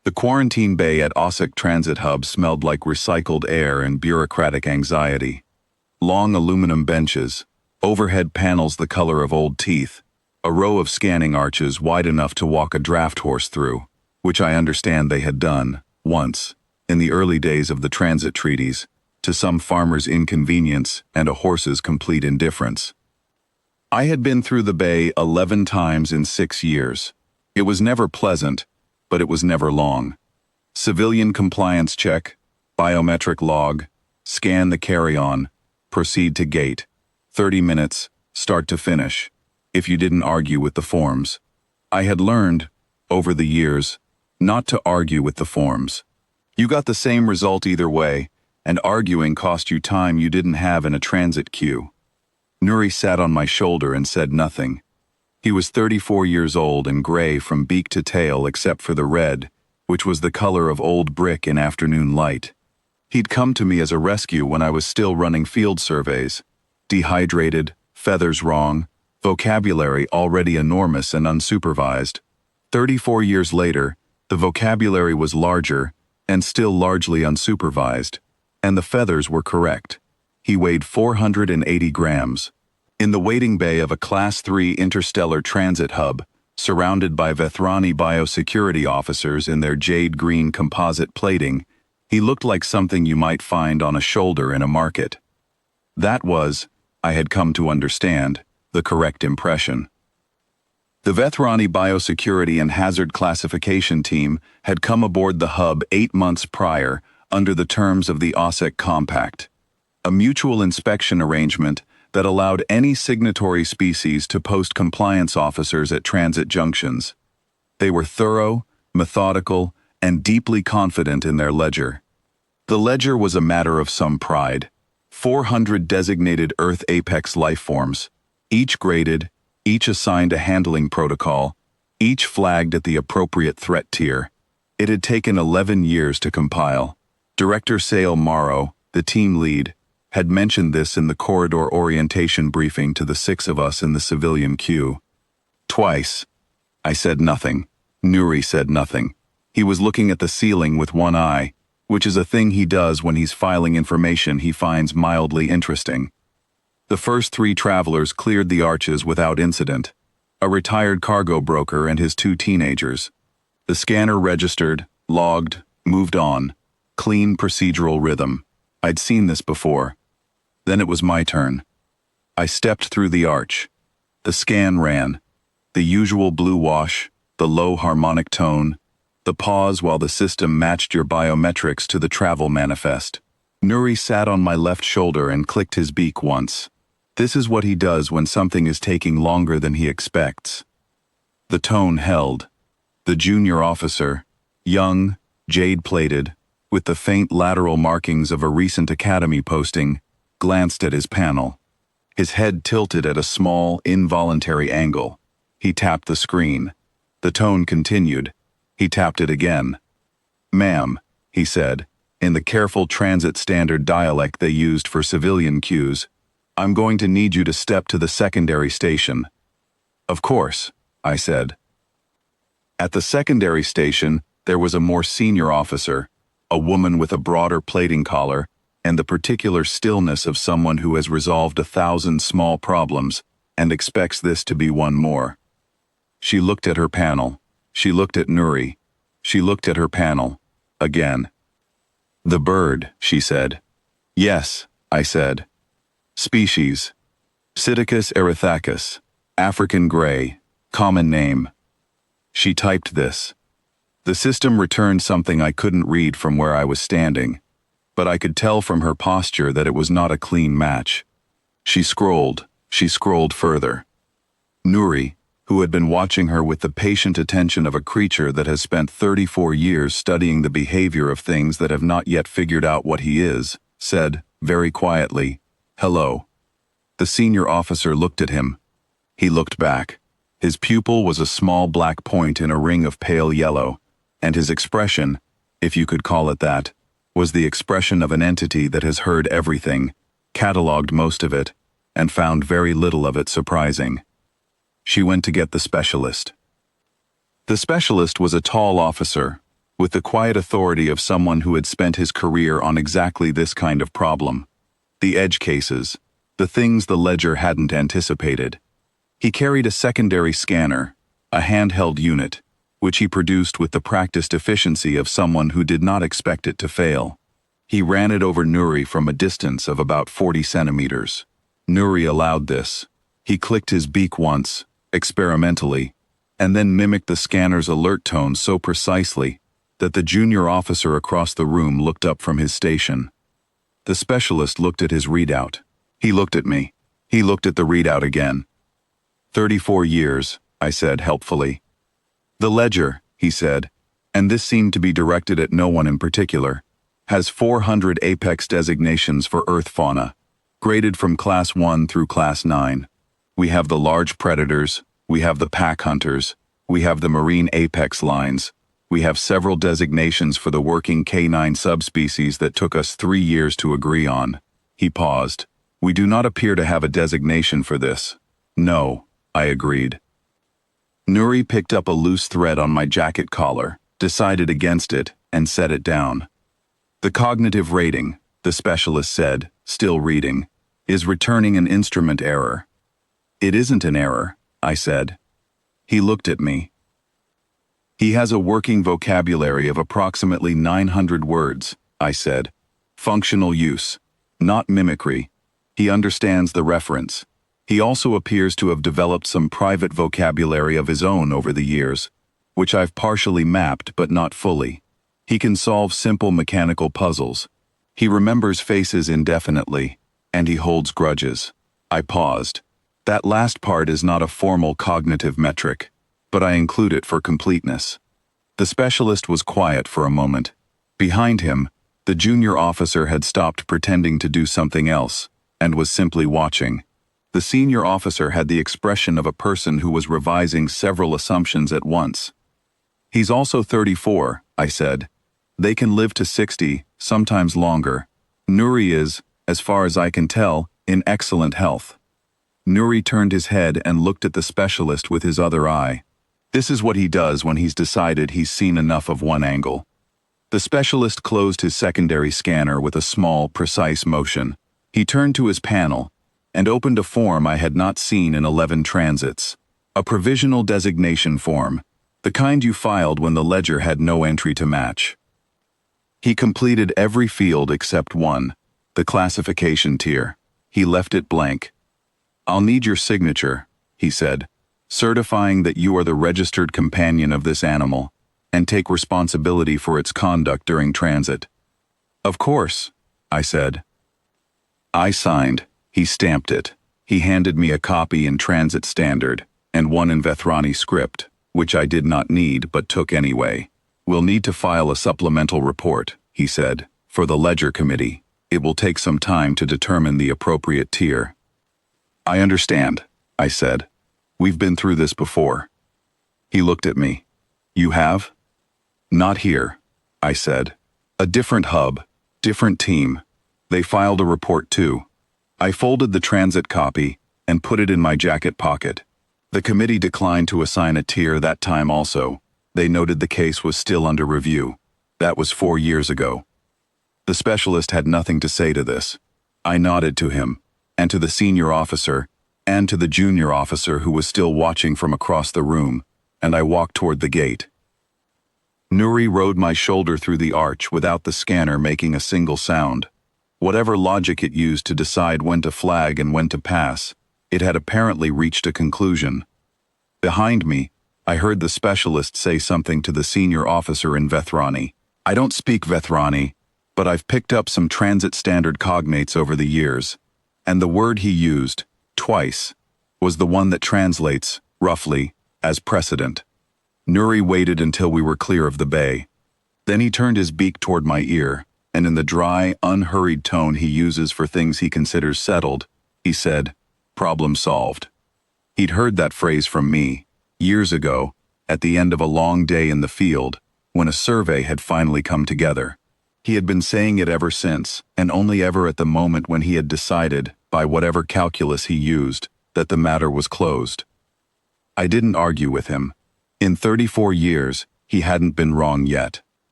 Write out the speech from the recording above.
The quarantine bay at Ossock Transit Hub smelled like recycled air and bureaucratic anxiety. Long aluminum benches, overhead panels the color of old teeth, a row of scanning arches wide enough to walk a draft horse through, which I understand they had done, once, in the early days of the transit treaties, to some farmer's inconvenience and a horse's complete indifference. I had been through the bay 11 times in 6 years. It was never pleasant, but it was never long. Civilian compliance check, biometric log, scan the carry-on, proceed to gate. 30 minutes, start to finish, if you didn't argue with the forms. I had learned, over the years, not to argue with the forms. You got the same result either way, and arguing cost you time you didn't have in a transit queue. Nuri sat on my shoulder and said nothing. He was 34 years old and gray from beak to tail except for the red, which was the color of old brick in afternoon light. He'd come to me as a rescue when I was still running field surveys. Dehydrated, feathers wrong, vocabulary already enormous and unsupervised. 34 years later, the vocabulary was larger and still largely unsupervised, and the feathers were correct. He weighed 480 grams. In the waiting bay of a Class 3 interstellar transit hub, surrounded by Vethrani biosecurity officers in their jade-green composite plating, he looked like something you might find on a shoulder in a market. That was, I had come to understand, the correct impression. The Vethrani Biosecurity and Hazard Classification Team had come aboard the hub 8 months prior under the terms of the Ossock Compact, a mutual inspection arrangement that allowed any signatory species to post compliance officers at transit junctions. They were thorough, methodical, and deeply confident in their ledger. The ledger was a matter of some pride. 400 designated Earth apex lifeforms, each graded, each assigned a handling protocol, each flagged at the appropriate threat tier. It had taken 11 years to compile. Director Sale Morrow, the team lead, had mentioned this in the corridor orientation briefing to the 6 of us in the civilian queue. Twice. I said nothing. Nuri said nothing. He was looking at the ceiling with one eye, which is a thing he does when he's filing information he finds mildly interesting. The first 3 travelers cleared the arches without incident. A retired cargo broker and his 2 teenagers. The scanner registered, logged, moved on. Clean procedural rhythm. I'd seen this before. Then it was my turn. I stepped through the arch. The scan ran. The usual blue wash, the low harmonic tone, the pause while the system matched your biometrics to the travel manifest. Nuri sat on my left shoulder and clicked his beak once. This is what he does when something is taking longer than he expects. The tone held. The junior officer, young, jade-plated, with the faint lateral markings of a recent academy posting, glanced at his panel. His head tilted at a small, involuntary angle. He tapped the screen. The tone continued. He tapped it again. "Ma'am," he said, in the careful transit standard dialect they used for civilian queues, "I'm going to need you to step to the secondary station." "Of course," I said. At the secondary station, there was a more senior officer, a woman with a broader plating collar, and the particular stillness of someone who has resolved 1,000 small problems and expects this to be one more. She looked at her panel. She looked at Nuri. She looked at her panel. Again. "The bird," she said. "Yes," I said. "Species. Psittacus erythacus. African gray. Common name." She typed this. The system returned something I couldn't read from where I was standing, but I could tell from her posture that it was not a clean match. She scrolled further. Nuri, who had been watching her with the patient attention of a creature that has spent 34 years studying the behavior of things that have not yet figured out what he is, said, very quietly, "Hello." The senior officer looked at him. He looked back. His pupil was a small black point in a ring of pale yellow, and his expression, if you could call it that, was the expression of an entity that has heard everything, catalogued most of it, and found very little of it surprising. She went to get the specialist. The specialist was a tall officer, with the quiet authority of someone who had spent his career on exactly this kind of problem. The edge cases, the things the ledger hadn't anticipated. He carried a secondary scanner, a handheld unit, which he produced with the practiced efficiency of someone who did not expect it to fail. He ran it over Nuri from a distance of about 40 centimeters. Nuri allowed this. He clicked his beak once, experimentally, and then mimicked the scanner's alert tone so precisely that the junior officer across the room looked up from his station. The specialist looked at his readout. He looked at me. He looked at the readout again. 34 years, I said helpfully. The ledger, he said, and this seemed to be directed at no one in particular, has 400 apex designations for Earth fauna, graded from Class 1 through Class 9. We have the large predators, we have the pack hunters, we have the marine apex lines, we have several designations for the working canine subspecies that took us 3 years to agree on. He paused. We do not appear to have a designation for this. No, I agreed. Nuri picked up a loose thread on my jacket collar, decided against it, and set it down. The cognitive rating, the specialist said, still reading, is returning an instrument error. It isn't an error, I said. He looked at me. He has a working vocabulary of approximately 900 words, I said. Functional use, not mimicry. He understands the reference. He also appears to have developed some private vocabulary of his own over the years, which I've partially mapped but not fully. He can solve simple mechanical puzzles. He remembers faces indefinitely, and he holds grudges. I paused. That last part is not a formal cognitive metric, but I include it for completeness. The specialist was quiet for a moment. Behind him, the junior officer had stopped pretending to do something else, and was simply watching. The senior officer had the expression of a person who was revising several assumptions at once. He's also 34, I said. They can live to 60, sometimes longer. Nuri is, as far as I can tell, in excellent health. Nuri turned his head and looked at the specialist with his other eye. This is what he does when he's decided he's seen enough of one angle. The specialist closed his secondary scanner with a small, precise motion. He turned to his panel and opened a form I had not seen in 11 transits. A provisional designation form, the kind you filed when the ledger had no entry to match. He completed every field except one, the classification tier. He left it blank. I'll need your signature, he said, certifying that you are the registered companion of this animal and take responsibility for its conduct during transit. Of course, I said. I signed. He stamped it. He handed me a copy in Transit Standard and one in Vethrani script, which I did not need but took anyway. We'll need to file a supplemental report, he said, for the Ledger Committee. It will take some time to determine the appropriate tier. I understand, I said. We've been through this before. He looked at me. You have? Not here, I said. A different hub, different team. They filed a report too. I folded the transit copy and put it in my jacket pocket. The committee declined to assign a tier that time also. They noted the case was still under review. That was 4 years ago. The specialist had nothing to say to this. I nodded to him, and to the senior officer, and to the junior officer who was still watching from across the room, and I walked toward the gate. Nuri rode my shoulder through the arch without the scanner making a single sound. Whatever logic it used to decide when to flag and when to pass, it had apparently reached a conclusion. Behind me, I heard the specialist say something to the senior officer in Vethrani. I don't speak Vethrani, but I've picked up some transit standard cognates over the years, and the word he used, twice, was the one that translates, roughly, as precedent. Nuri waited until we were clear of the bay. Then he turned his beak toward my ear, and in the dry, unhurried tone he uses for things he considers settled, he said, "Problem solved." He'd heard that phrase from me, years ago, at the end of a long day in the field, when a survey had finally come together. He had been saying it ever since, and only ever at the moment when he had decided, by whatever calculus he used, that the matter was closed. I didn't argue with him. In 34 years, he hadn't been wrong yet.